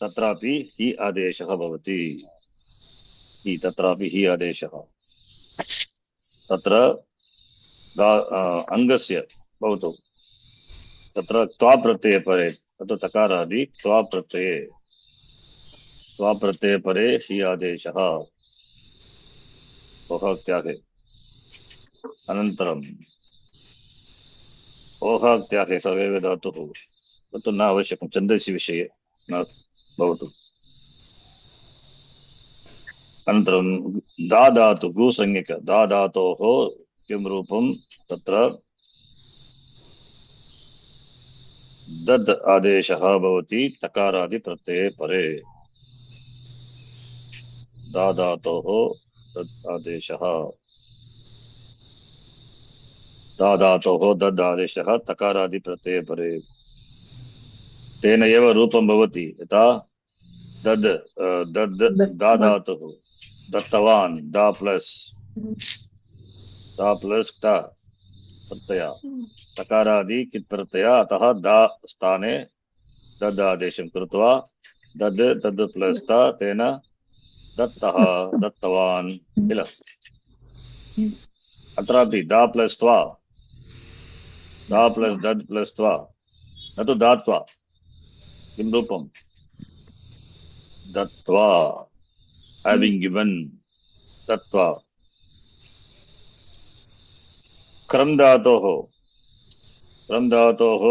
तत्रापि हि आदेशः भवति। तत्रापि हि आदेशः तत्र अङ्गस्य भवतु। तत्र त्वा प्रत्यये परे तत् तकारादि त्वा प्रत्यये परे हि आदेशः ओहाक् त्यागे। अनन्तरम् ओहाक् त्यागे सर्वैव धातुः तत्तु न आवश्यकं, छन्दसि विषये न भवतु। अनन्तरं दा धातु गुसंज्ञक दा धातोः किं रूपं? तत्र दद् आदेशः भवति तकारादि प्रत्यये परे। दा धातोः दद् आदेशः दद् आदेशः तकारादि प्रत्यये परे। तेन एव रूपं भवति। यथा दद् दा धातुः दत्तवान् दा प्लस क्त प्रत्यय तकारादि कित् प्रत्यय, अतः दा स्थाने दद् आदेशं कृत्वा दद् प्लस तेन दत्तः दत्तवान् किल। अत्रापि दा प्लस त्वा दा प्लस दद् प्लस त्वा न तु दात्वा किं रूपं दत्वा having given दत्वा। क्रम धातोः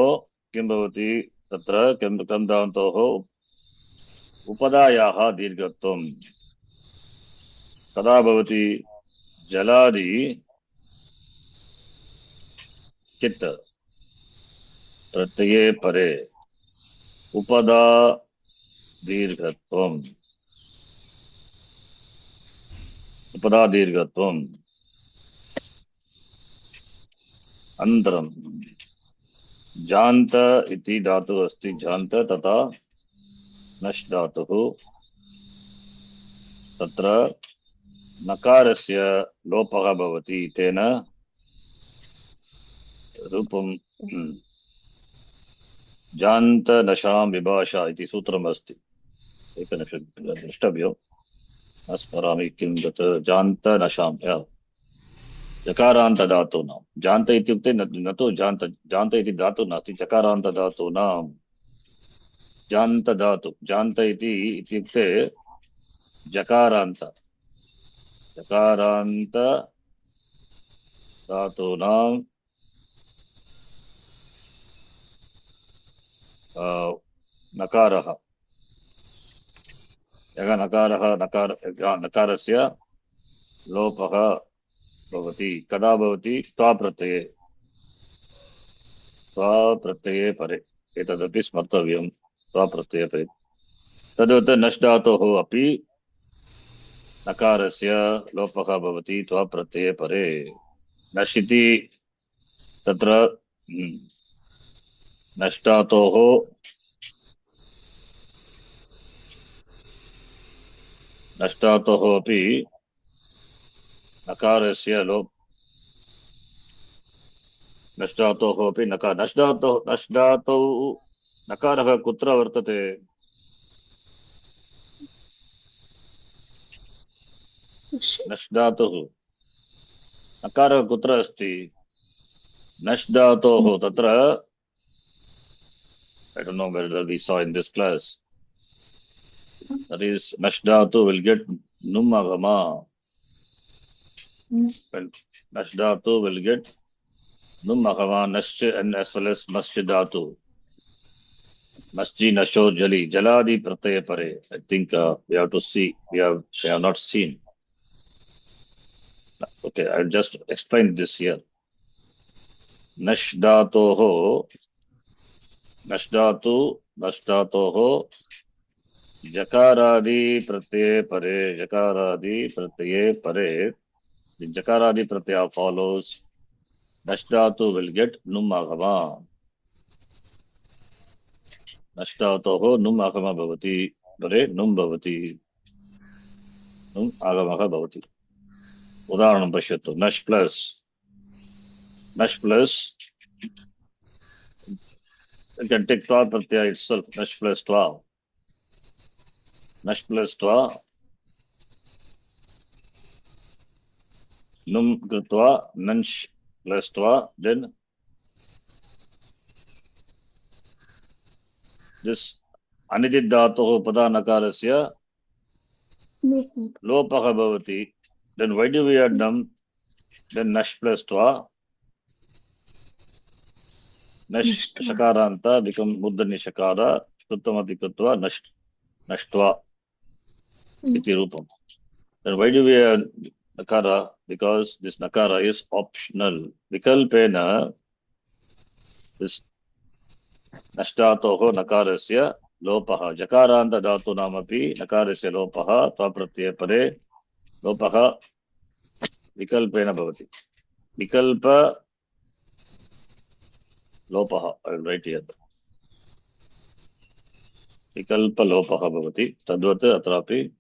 किं भवति? तत्र क्रम धातोः उपधायाः दीर्घत्वं कदा भवति? जलादि चित् प्रत्यये परे उपधा दीर्घत्वम् अनन्तरं जान्त इति धातुः अस्ति। जान्त तथा नश् धातुः तत्र नकारस्य लोपः भवति। तेन रूपं जान्त नशां विभाषा इति सूत्रम् अस्ति। एकनिमिषं द्रष्टव्यं, न स्मरामि किं तत् जान्त नशां जकारान्त धातूनां। जान्त इत्युक्ते न तु जान्त इति धातुः नास्ति, जकारान्त धातूनां जान्त धातु। जान्त इत्युक्ते जकारान्त धातूनां नकारः। यः नकारस्य लोपः भवति कदा भवति त्वा प्रत्यये परे एतदपि स्मर्तव्यं त्वा प्रत्यये परे तद्वत् नश् धातोः अपि नकारस्य लोपः भवति त्वा प्रत्यये परे नश् इति तत्र नश् धातोः अपि नकारस्य नश् धातोः अपि नश् धातौ नकारः कुत्र वर्तते नश् धातुः नकारः कुत्र अस्ति नश् धातोः तत्र I don't know whether we saw in this class. That is, Nash Dhatu will get Num Agama. Well, Nash Dhatu will get Num Agama, Nash and as well as Masjid Dhatu. Masjid Nasho Jali. Jaladi Prataya Pare. I think we have to see. We have not seen. Okay, I'll just explain this here. Nash Dhatoho. Nash Dhatu. Nash Dhatoho. Jakaradi Prataya Pare. Jakaradi Prataya Pare. The Jakaradi Pratyaya follows. Nash Dhatu will get Num Agama. Nash Dhatoho Num Agama Bhavati. Pare Num Bhavati. Num Agamaha Bhavati. Udaharanam Pashyatu. Nash plus. You can take Twa Pratyaya itself. Nash plus Twa. Nash plus Twa. Num Kritva. Nansh plus Twa. Then this Anidit Dhatoho Pada Nakarasya Lopaha Bhavati. Then why do we add Nam? Then Nash plus Twa. Nash Shakaranta become Muddhani Shakara. Shuttamati Kritva. Nashtva. Iti Rupam. Then why do we add Nakara? Because this Nakara is optional. Vikalpena, this Nashtatoho Nakarasya Lopaha. Jakaranta Dhatu Namapi Nakarasya Lopaha. Tva Pratyaya Pare Lopaha Vikalpena Bhavati. Vikalpa Lopaha. I will write here. Vikalpa Lopaha Bhavati. Tadvat Atrapi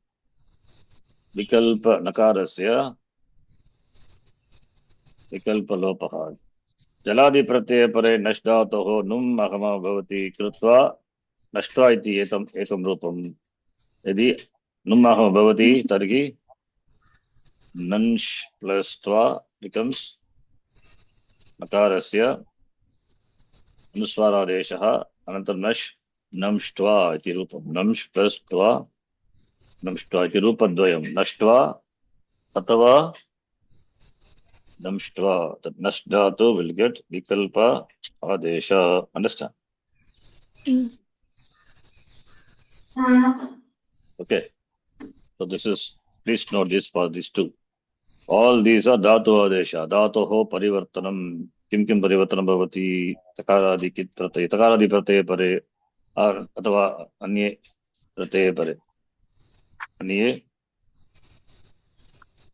Vikalpa Nakarasya Vikalpa Lopaha. Jaladi Pratyaya Pare Nash Dhatoho Num Agama Bhavati Krutva Nashtva iti ekam rupam. Yadi Num Agama Bhavati Targi Nansh plus Tva becomes Nakarasya Anuswara Deshaha Anantar Nash Namshtva iti rupam. Namsh plus Tva Namshtva iti rupadvayam. Nashtva Atava Namshtva. That Nash Dhatu will get Vikalpa Adesha. Understand? Okay. So this is, please note this for these two. All these are Dhatu Adesha. Dhatoho Parivartanam. Kim Parivartanam Bhavati. Takaradi Kit Pratyaya. Takaradi Pratyaya Pare. Or Atava Anye Pratyaya Pare. Anye.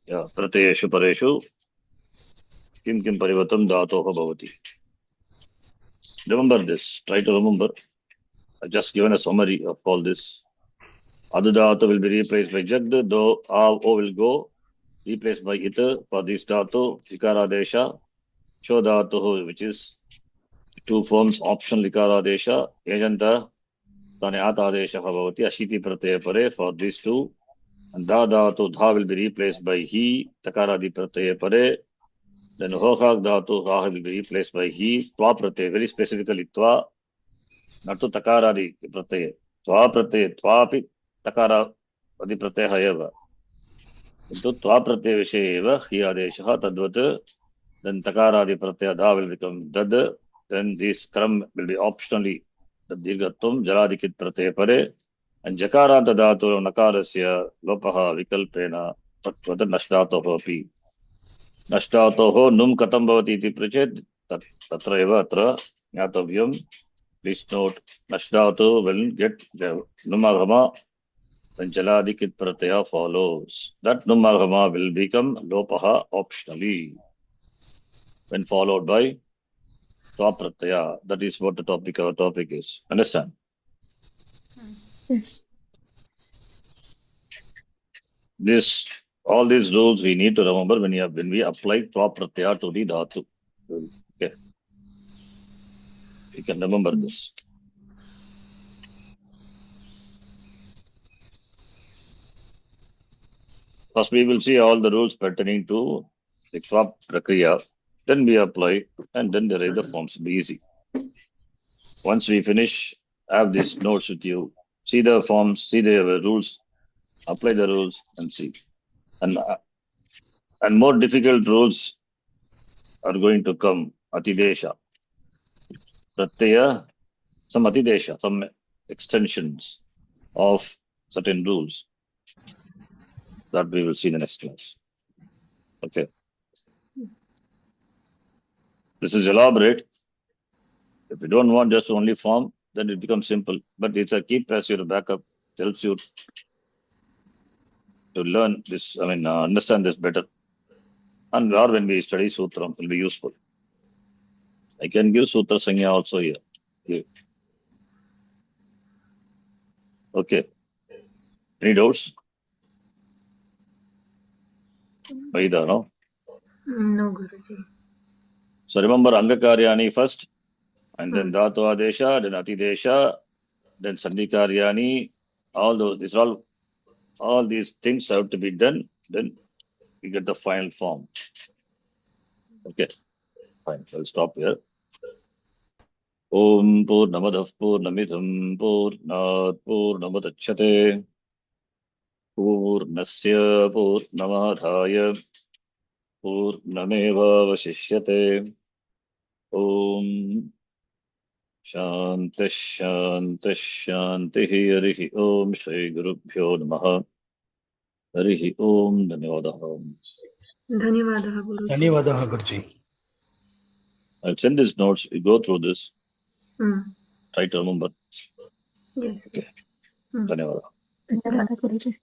Yeah. Pratyayeshu Pareshu. Kim Parivartam Dhatoho Bhavati. Remember this. Try to remember. I've just given a summary of all this. Adu Dhatu will be replaced by Jagd. Though O will go. Replaced by Ita for this Dhatu. Vikaradesha. Sho Dhatu, which is two forms optional Vikaradesha. Ejanta. Tane Atadesha Bhavati. Ashiti Pratyaya Pare for these two. And Da Dhatu, Dha will be replaced by He. Takaradi Pratyaya Pare. Then Hohak Dhatu, Ha will be replaced by He. Twa Pratyaya, very specifically Twa. Not to Takaradi Pratyaya. Twa Pratyaya, Twapi Takaradi Pratyaya Eva. Into Twa Pratyaya Vishe Eva, Hi Adesha Tadvat. Then Takaradi Pratyaya Da will become Dad. Then this Kram will be optionally the Dirgatum, Jaladikit Pratyaya Pare. And Jakaranta Dhatu Nakarasya Lopaha Vikalpena तत् नष्टातोः अपि नष्टातोः नुम् कथं भवति इति पृच्छेत् तत्र एव अत्र ज्ञातव्यं. Please note, Nashdatu will get the Numagama when Jaladikit Pratyaya follows. That Numagama will become Lopaha optionally when followed by Twa Pratyaya. That is what our topic is. Understand? Yes. All these rules we need to remember when we apply Twa Pratyaya to the Dhatu. Okay. You can remember this. First, we will see all the rules pertaining to the crop prakriya. Then we apply, and then derive the forms. It'll be easy. Once we finish, have these notes with you. See the forms, see the rules, apply the rules, and see. And more difficult rules are going to come. Atidesha, pratyaya, some atidesha, some extensions of certain rules that we will see in the next class. Okay. This is elaborate. If you don't want just only form, then it becomes simple. But it's a keep as your backup, helps you to learn this, understand this better. And or when we study Sutram, it will be useful. I can give Sutra Sangya also here. Okay. Any doubts? Vaida, no? No, Guruji. So remember Angakaryani first, and then Dhatu Adesha, then Atidesha, then Sandhikaryani. All these things have to be done. Then we get the final form. Okay. Fine. I'll stop here. Om Purnamadah Purnamidham Purnat Purnamudachyate Purnasya Purnamadhaya Purnameva Vashishyate. Om Shanti Shanti Shanti Harihi Om Shri Gurubhyo Namaha Harihi Om Dhanyavadah. Dhanyavadah, Guruji. धन्यवादः गुरुजी. I'll send these notes. We go through this. Try to remember. Yes. Okay. Dhanyavadah. धन्यवाद गुरुजी.